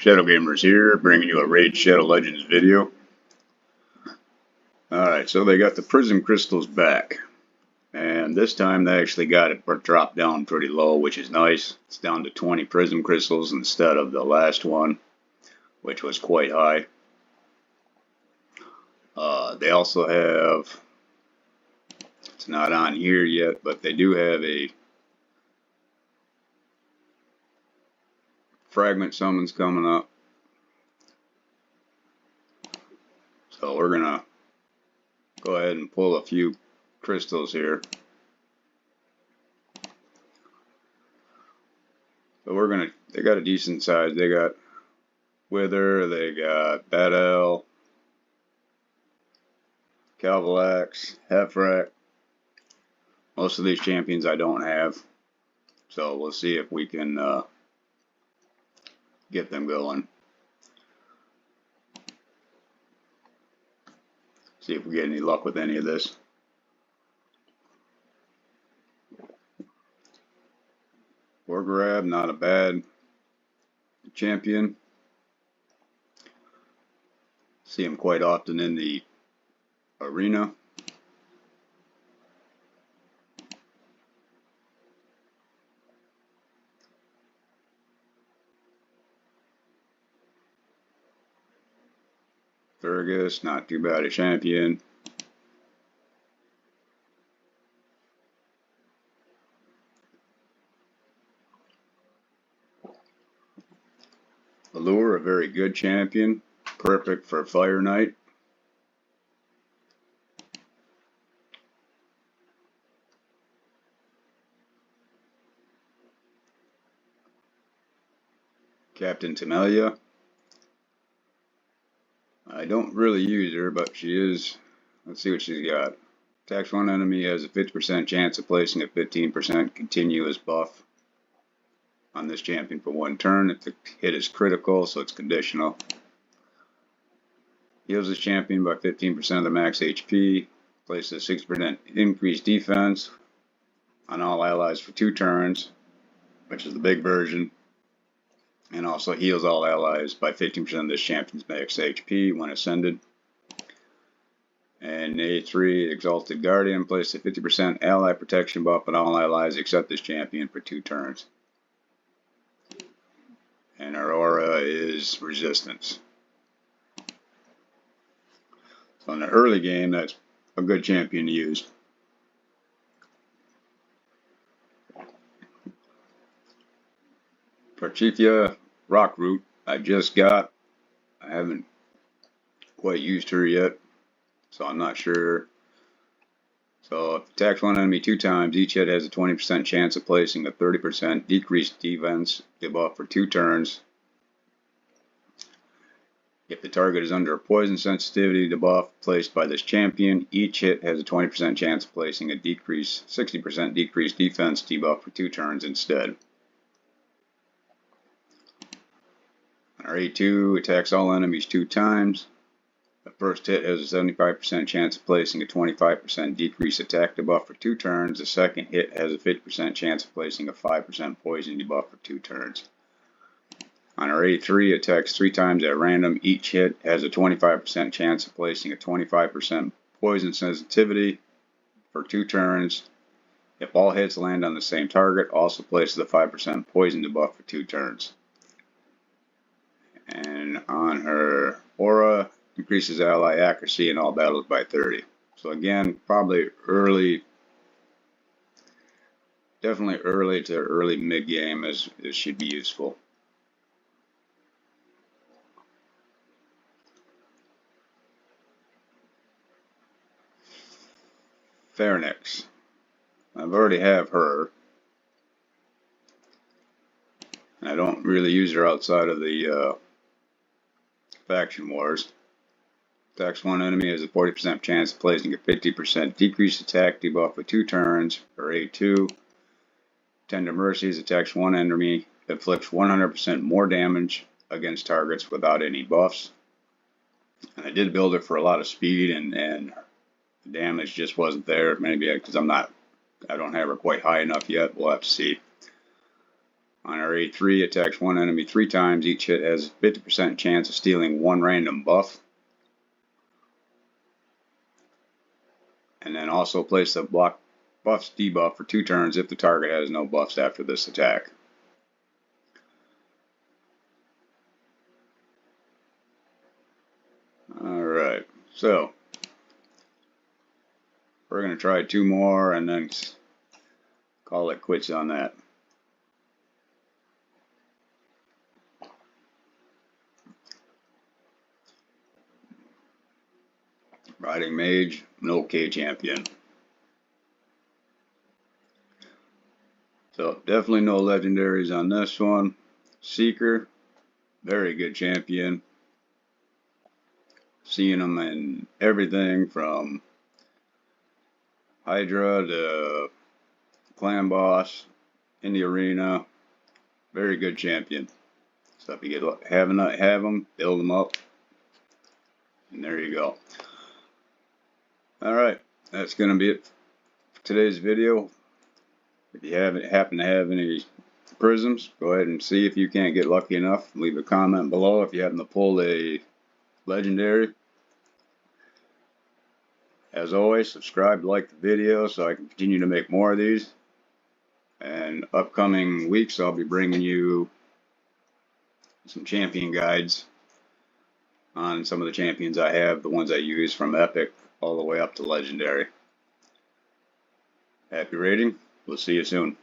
Shadow Gamers here, bringing you a Raid Shadow Legends video. Alright, so they got the Prism crystals back. And this time they actually got it dropped down pretty low, which is nice. It's down to 20 Prism crystals instead of the last one, which was quite high. They also have, it's not on here yet, but they do have a fragment summons coming up. So we're going to go ahead and pull a few crystals here. So we're going to, they got a decent size. They got Wither, they got Battle, Calvalax, Hefrak. Most of these champions I don't have. So we'll see if we can get them going. See if we get any luck with any of this. War Grab, not a bad champion. See him quite often in the arena. Fergus, not too bad a champion. Allure, a very good champion. Perfect for Fire Knight. Captain Timelia. I don't really use her, but she is, let's see what she's got. Attacks one enemy, has a 50% chance of placing a 15% continuous buff on this champion for one turn. If the hit is critical, so it's conditional. Heals this champion by 15% of the max HP. Places a 6% increased defense on all allies for 2 turns, which is the big version. And also heals all allies by 15% of this champion's max HP when ascended. And A3, Exalted Guardian, places a 50% ally protection buff on all allies except this champion for 2 turns. And our aura is resistance. So in the early game, that's a good champion to use. Parchithia Rockroot, I just got. I haven't quite used her yet, so I'm not sure. So if attacks one enemy 2 times, each hit has a 20% chance of placing a 30% decreased defense debuff for 2 turns. If the target is under a poison sensitivity debuff placed by this champion, each hit has a 20% chance of placing a 60% decreased defense debuff for 2 turns instead. Our A2 attacks all enemies 2 times. The first hit has a 75% chance of placing a 25% decreased attack debuff for 2 turns. The second hit has a 50% chance of placing a 5% poison debuff for 2 turns. On our A3, attacks 3 times at random. Each hit has a 25% chance of placing a 25% poison sensitivity for 2 turns. If all hits land on the same target, also places a 5% poison debuff for 2 turns. And on her aura, increases ally accuracy in all battles by 30. So again, probably early, definitely early to early mid game is should be useful. Pharynx. I've already have her. I don't really use her outside of the faction wars. Attacks one enemy has a 40% chance of placing a 50% decreased attack debuff for 2 turns. For A2, Tender Mercies attacks one enemy, inflicts 100% more damage against targets without any buffs. And I did build her for a lot of speed, and the damage just wasn't there. Maybe because I don't have her quite high enough yet. We'll have to see. On our A3, attacks one enemy 3 times. Each hit has a 50% chance of stealing 1 random buff. And then also place the block buffs debuff for 2 turns if the target has no buffs after this attack. Alright, so we're going to try 2 more and then call it quits on that. Riding Mage, no K champion. So definitely no legendaries on this one. Seeker, very good champion. Seeing them in everything from Hydra to Clan Boss in the arena. Very good champion. So if you have them, build them up. And there you go. Alright, that's going to be it for today's video. If you happen to have any prisms, go ahead and see if you can't get lucky enough. Leave a comment below if you happen to pull a legendary. As always, subscribe, like the video so I can continue to make more of these. And upcoming weeks I'll be bringing you some champion guides on some of the champions I have, the ones I use from Epic all the way up to Legendary. Happy raiding. We'll see you soon.